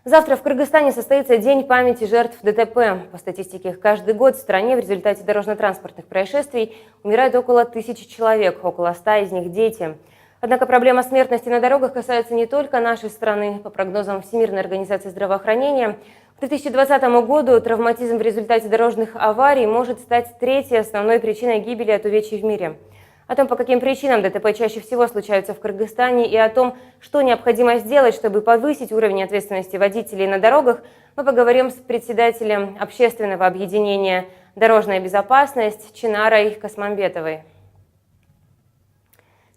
Завтра в Кыргызстане состоится День памяти жертв ДТП. По статистике, каждый год в стране в результате дорожно-транспортных происшествий умирает около 1000 человек, около 100 из них дети. Однако проблема смертности на дорогах касается не только нашей страны. По прогнозам Всемирной организации здравоохранения, к 2020 году травматизм в результате дорожных аварий может стать третьей основной причиной гибели от увечий в мире. О том, по каким причинам ДТП чаще всего случаются в Кыргызстане, и о том, что необходимо сделать, чтобы повысить уровень ответственности водителей на дорогах, мы поговорим с председателем общественного объединения «Дорожная безопасность» Чинарой Космамбетовой.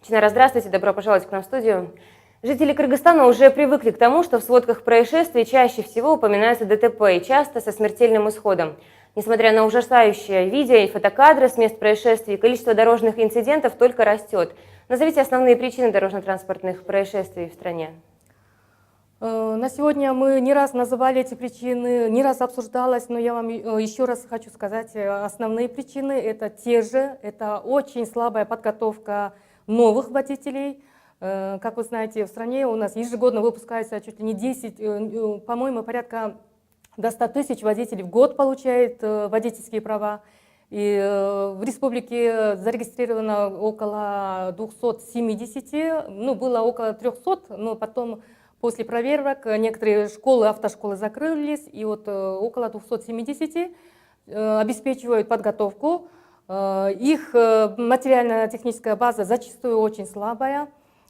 Чинара, здравствуйте, добро пожаловать к нам в студию. Жители Кыргызстана уже привыкли к тому, что в сводках происшествий чаще всего упоминается ДТП, и часто со смертельным исходом. Несмотря на ужасающие видео и фотокадры с мест происшествий, количество дорожных инцидентов только растет. Назовите основные причины дорожно-транспортных происшествий в стране. На сегодня мы не раз называли эти причины, не раз обсуждалось, но я вам еще раз хочу сказать, основные причины это те же, это очень слабая подготовка новых водителей. Как вы знаете, в стране у нас ежегодно выпускается чуть ли не 10, по-моему, порядка до 100 тысяч водителей в год получают водительские права. И в республике зарегистрировано около 270, было около 300, но потом после проверок некоторые школы, автошколы закрылись, и вот около 270 обеспечивают подготовку. Их материально-техническая база зачастую очень слабая.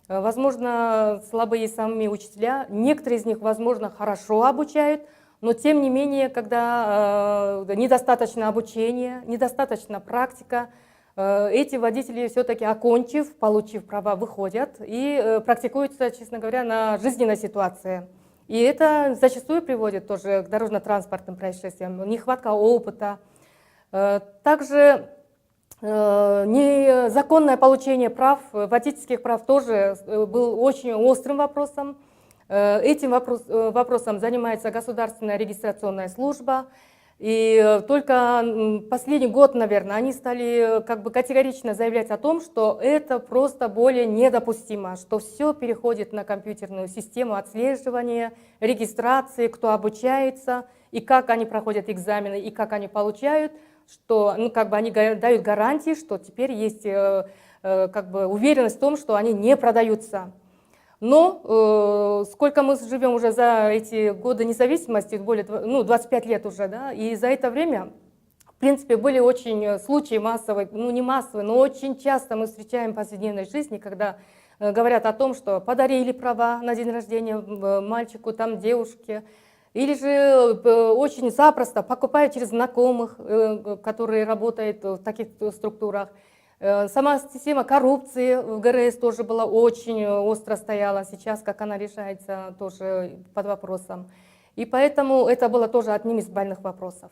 Возможно, слабые сами учителя, некоторые из них, возможно, хорошо обучают, но тем не менее, когда недостаточно обучения, недостаточно практика, эти водители все-таки, окончив, получив права, выходят и практикуются, честно говоря, на жизненной ситуации. И это зачастую приводит тоже к дорожно-транспортным происшествиям, нехватка опыта. Также незаконное получение прав, водительских прав тоже был очень острым вопросом. Этим вопросом занимается государственная регистрационная служба. И только последний год, наверное, они стали категорично заявлять о том, что это просто более недопустимо, что все переходит на компьютерную систему отслеживания, регистрации, кто обучается, и как они проходят экзамены, и как они получают, что они дают гарантии, что теперь есть уверенность в том, что они не продаются. Но сколько мы живем уже за эти годы независимости, более 25 лет уже, да, и за это время, в принципе, были очень случаи массовые, не массовые, но очень часто мы встречаем в повседневной жизни, когда говорят о том, что подарили права на день рождения мальчику, девушке, или же очень запросто покупают через знакомых, которые работают в таких структурах. Сама система коррупции в ГРС тоже была очень остро стояла, сейчас как она решается тоже под вопросом. И поэтому это было тоже одним из больных вопросов.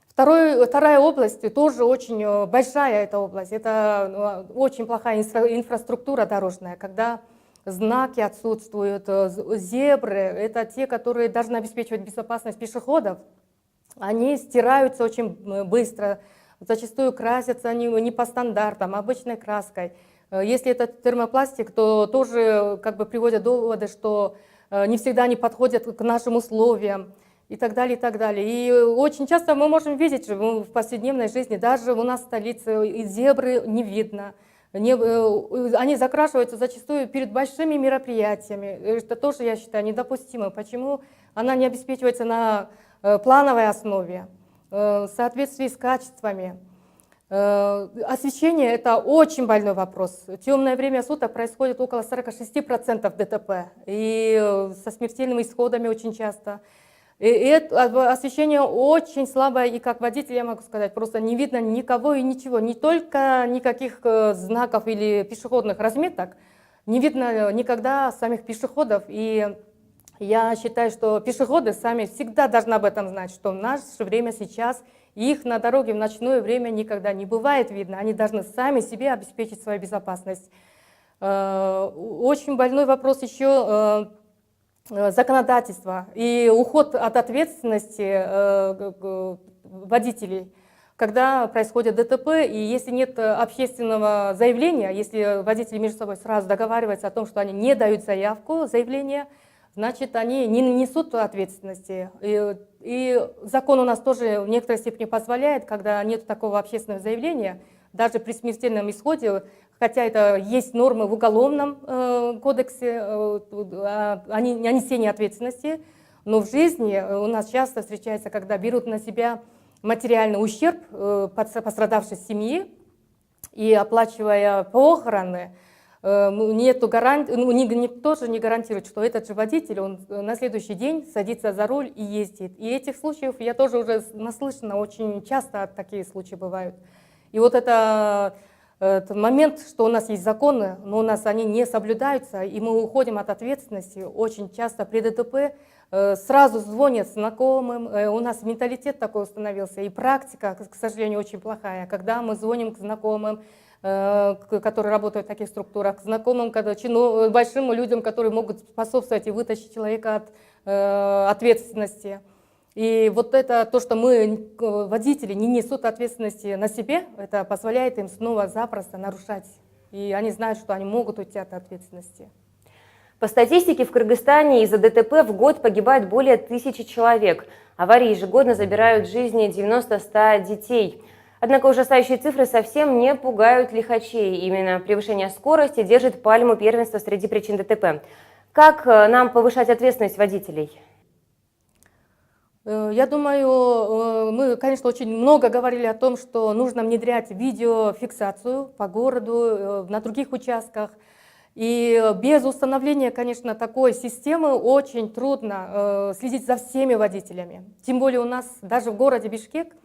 Вторая область, тоже очень большая эта область, это очень плохая инфраструктура дорожная, когда знаки отсутствуют, зебры, это те, которые должны обеспечивать безопасность пешеходов, они стираются очень быстро. Зачастую красятся они не по стандартам, а обычной краской. Если это термопластик, то тоже приводят доводы, что не всегда они подходят к нашим условиям и так далее, и так далее. И очень часто мы можем видеть в повседневной жизни, даже у нас в столице и зебры не видно. Они закрашиваются зачастую перед большими мероприятиями. Это тоже, я считаю, недопустимо. Почему она не обеспечивается на плановой основе? В соответствии с качествами. Освещение – это очень больной вопрос. В темное время суток происходит около 46% ДТП, и со смертельными исходами очень часто. И это освещение очень слабое, и как водитель я могу сказать, просто не видно никого и ничего, не только никаких знаков или пешеходных разметок, не видно никогда самих пешеходов. И я считаю, что пешеходы сами всегда должны об этом знать, что в наше время сейчас их на дороге в ночное время никогда не бывает видно. Они должны сами себе обеспечить свою безопасность. Очень больной вопрос еще законодательства и уход от ответственности водителей, когда происходит ДТП, и если нет общественного заявления, если водители между собой сразу договариваются о том, что они не дают заявку, заявление, значит, они не несут ответственности. И закон у нас тоже в некоторой степени позволяет, когда нет такого общественного заявления, даже при смертельном исходе, хотя это есть нормы в Уголовном кодексе о несении ответственности, но в жизни у нас часто встречается, когда берут на себя материальный ущерб пострадавшей семьи и, оплачивая похороны, нету никто же не гарантирует, что этот же водитель, он на следующий день садится за руль и ездит. И этих случаев я тоже уже наслышана, очень часто такие случаи бывают. И вот это момент, что у нас есть законы, но у нас они не соблюдаются, и мы уходим от ответственности. Очень часто при ДТП сразу звонят знакомым, у нас менталитет такой установился, и практика, к сожалению, очень плохая, когда мы звоним к знакомым, которые работают в таких структурах, к знакомым, большим людям, которые могут способствовать и вытащить человека от ответственности. И вот это то, что мы, водители, не несут ответственности на себе, это позволяет им снова запросто нарушать. И они знают, что они могут уйти от ответственности. По статистике, в Кыргызстане из-за ДТП в год погибает более 1000 человек. Аварии ежегодно забирают жизни 90-100 детей. Однако ужасающие цифры совсем не пугают лихачей. Именно превышение скорости держит пальму первенства среди причин ДТП. Как нам повышать ответственность водителей? Я думаю, мы, конечно, очень много говорили о том, что нужно внедрять видеофиксацию по городу, на других участках. И без установления, конечно, такой системы очень трудно следить за всеми водителями. Тем более у нас даже в городе Бишкек,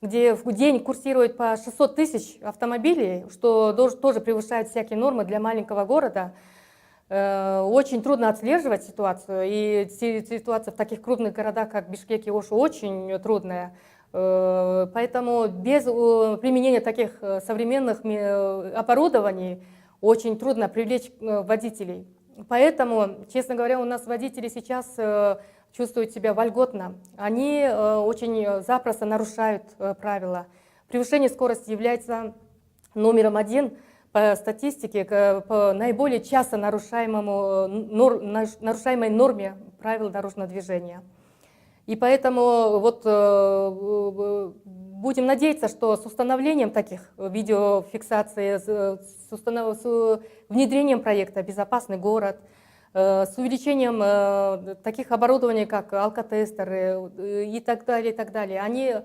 где в день курсирует по 600 тысяч автомобилей, что тоже превышает всякие нормы для маленького города, очень трудно отслеживать ситуацию. И ситуация в таких крупных городах, как Бишкек и Ошу, очень трудная. Поэтому без применения таких современных оборудований очень трудно привлечь водителей. Поэтому, честно говоря, у нас водители сейчас чувствуют себя вольготно. Они очень запросто нарушают правила. Превышение скорости является номером 1 по статистике, по наиболее часто нарушаемой норме правил дорожного движения. И поэтому вот будем надеяться, что с установлением таких видеофиксаций, с внедрением проекта «Безопасный город», с увеличением таких оборудований, как алкотестеры и так далее, они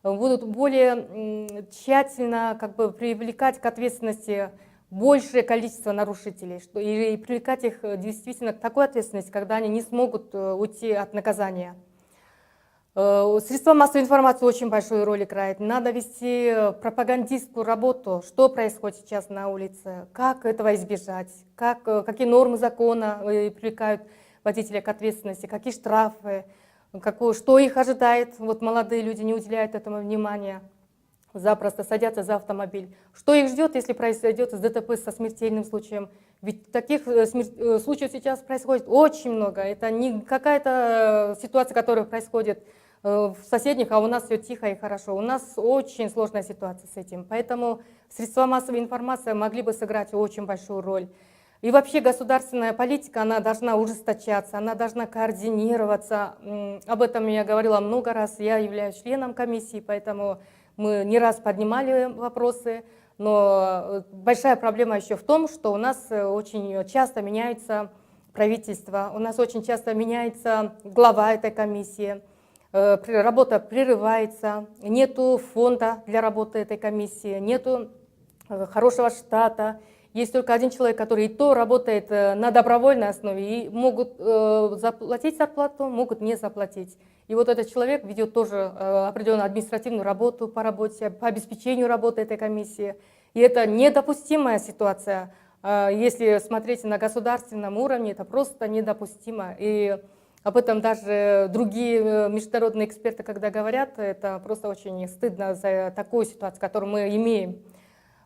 будут более тщательно привлекать к ответственности большее количество нарушителей и привлекать их действительно к такой ответственности, когда они не смогут уйти от наказания. Средства массовой информации очень большую роль играют. Надо вести пропагандистскую работу, что происходит сейчас на улице, как этого избежать, какие нормы закона привлекают водителя к ответственности, какие штрафы, что их ожидает. Вот молодые люди не уделяют этому внимания, запросто садятся за автомобиль. Что их ждет, если произойдет ДТП со смертельным случаем? Ведь таких случаев сейчас происходит очень много. Это не какая-то ситуация, которая происходит в соседних, а у нас все тихо и хорошо. У нас очень сложная ситуация с этим. Поэтому средства массовой информации могли бы сыграть очень большую роль. И вообще государственная политика, она должна ужесточаться, она должна координироваться. Об этом я говорила много раз. Я являюсь членом комиссии, поэтому мы не раз поднимали вопросы. Но большая проблема еще в том, что у нас очень часто меняется правительство, у нас очень часто меняется глава этой комиссии, работа прерывается, нету фонда для работы этой комиссии, нету хорошего штата. Есть только один человек, который и то работает на добровольной основе, и могут заплатить зарплату, могут не заплатить. И вот этот человек ведет тоже определенную административную работу по работе, по обеспечению работы этой комиссии. И это недопустимая ситуация. Если смотреть на государственном уровне, это просто недопустимо. И об этом даже другие международные эксперты, когда говорят, это просто очень стыдно за такую ситуацию, которую мы имеем.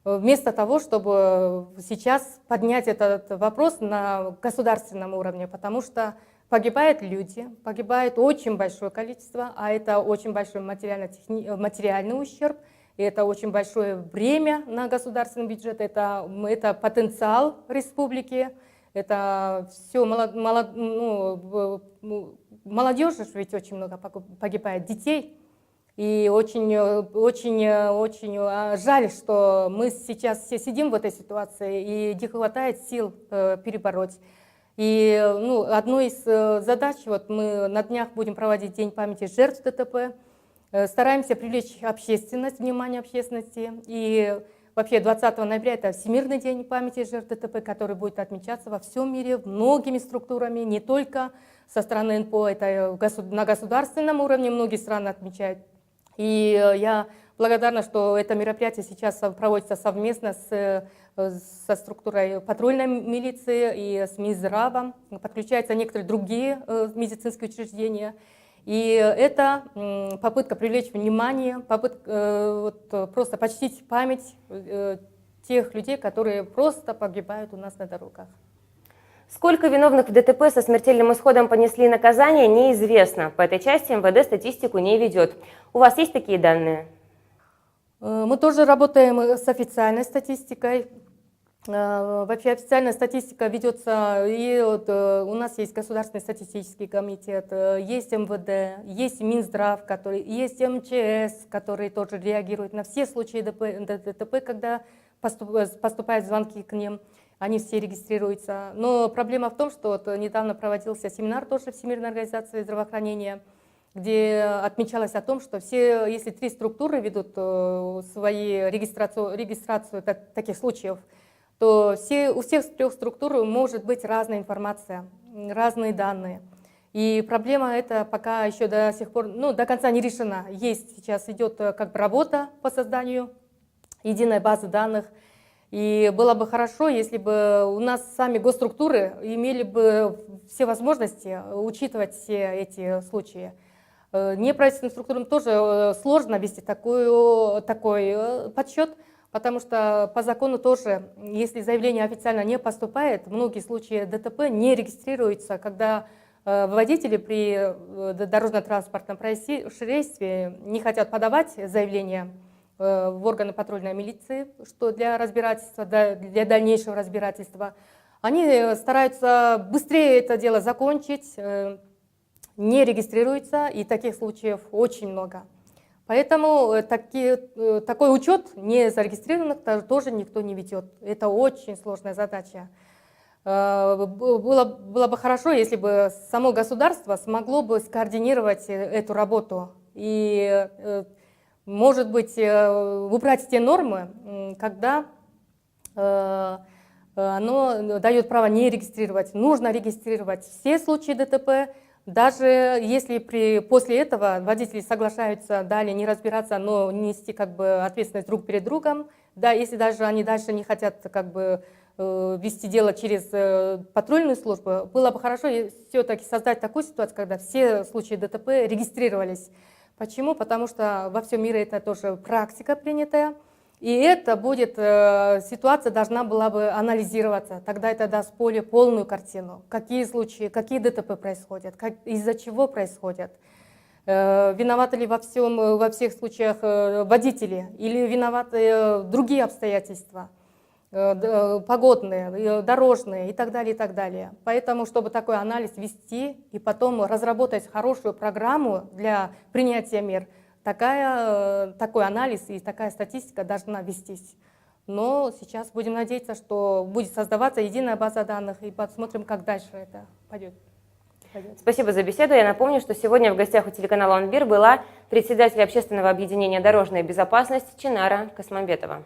Вместо того, чтобы сейчас поднять этот вопрос на государственном уровне, потому что погибают люди, погибает очень большое количество, а это очень большой материальный ущерб, и это очень большое бремя на государственный бюджет, это потенциал республики, Это все молодежи ведь очень много погибает, детей. И очень жаль, что мы сейчас все сидим в этой ситуации и не хватает сил перебороть. И одной из задач, вот мы на днях будем проводить День памяти жертв ДТП, стараемся привлечь общественность, внимание общественности. И вообще 20 ноября это Всемирный день памяти жертв ДТП, который будет отмечаться во всем мире многими структурами, не только со стороны НПО, это на государственном уровне многие страны отмечают. И я благодарна, что это мероприятие сейчас проводится совместно со структурой патрульной милиции и с Минздравом. Подключаются некоторые другие медицинские учреждения. И это попытка привлечь внимание, попытка просто почтить память тех людей, которые просто погибают у нас на дорогах. Сколько виновных в ДТП со смертельным исходом понесли наказание, неизвестно. По этой части МВД статистику не ведет. У вас есть такие данные? Мы тоже работаем с официальной статистикой. Вообще официальная статистика ведется, и у нас есть Государственный статистический комитет, есть МВД, есть Минздрав, есть МЧС, которые тоже реагируют на все случаи ДТП, когда поступают звонки к ним. Они все регистрируются. Но проблема в том, что недавно проводился семинар тоже Всемирной организации здравоохранения, где отмечалось о том, что если 3 структуры ведут свои регистрацию таких случаев, то у всех 3 структур может быть разная информация, разные данные. И проблема эта пока еще до сих пор, до конца не решена. Сейчас идет как бы работа по созданию единой базы данных. И было бы хорошо, если бы у нас сами госструктуры имели бы все возможности учитывать все эти случаи. Неправительственным структурам тоже сложно вести такой подсчет, потому что по закону тоже, если заявление официально не поступает, многие случаи ДТП не регистрируются, когда водители при дорожно-транспортном происшествии не хотят подавать заявление в органы патрульной милиции, что для разбирательства, для дальнейшего разбирательства. Они стараются быстрее это дело закончить, не регистрируются, и таких случаев очень много. Поэтому такой учет незарегистрированных тоже никто не ведет. Это очень сложная задача. Было бы хорошо, если бы само государство смогло бы скоординировать эту работу и, может быть, убрать те нормы, когда оно дает право не регистрировать. Нужно регистрировать все случаи ДТП, даже если после этого водители соглашаются далее не разбираться, но нести как бы ответственность друг перед другом, да, если даже они дальше не хотят как бы вести дело через патрульную службу, было бы хорошо все-таки создать такую ситуацию, когда все случаи ДТП регистрировались. Почему? Потому что во всем мире это тоже практика принятая, и это будет, ситуация должна была бы анализироваться, тогда это даст полную картину, какие случаи, какие ДТП происходят, из-за чего происходят, виноваты ли во всех случаях водители или виноваты другие обстоятельства, погодные, дорожные и так далее, и так далее. Поэтому, чтобы такой анализ вести и потом разработать хорошую программу для принятия мер, такой анализ и такая статистика должна вестись. Но сейчас будем надеяться, что будет создаваться единая база данных, и посмотрим, как дальше это пойдет. Спасибо за беседу. Я напомню, что сегодня в гостях у телеканала «Онбир» была председатель общественного объединения «Дорожная безопасность» Чинара Космамбетова.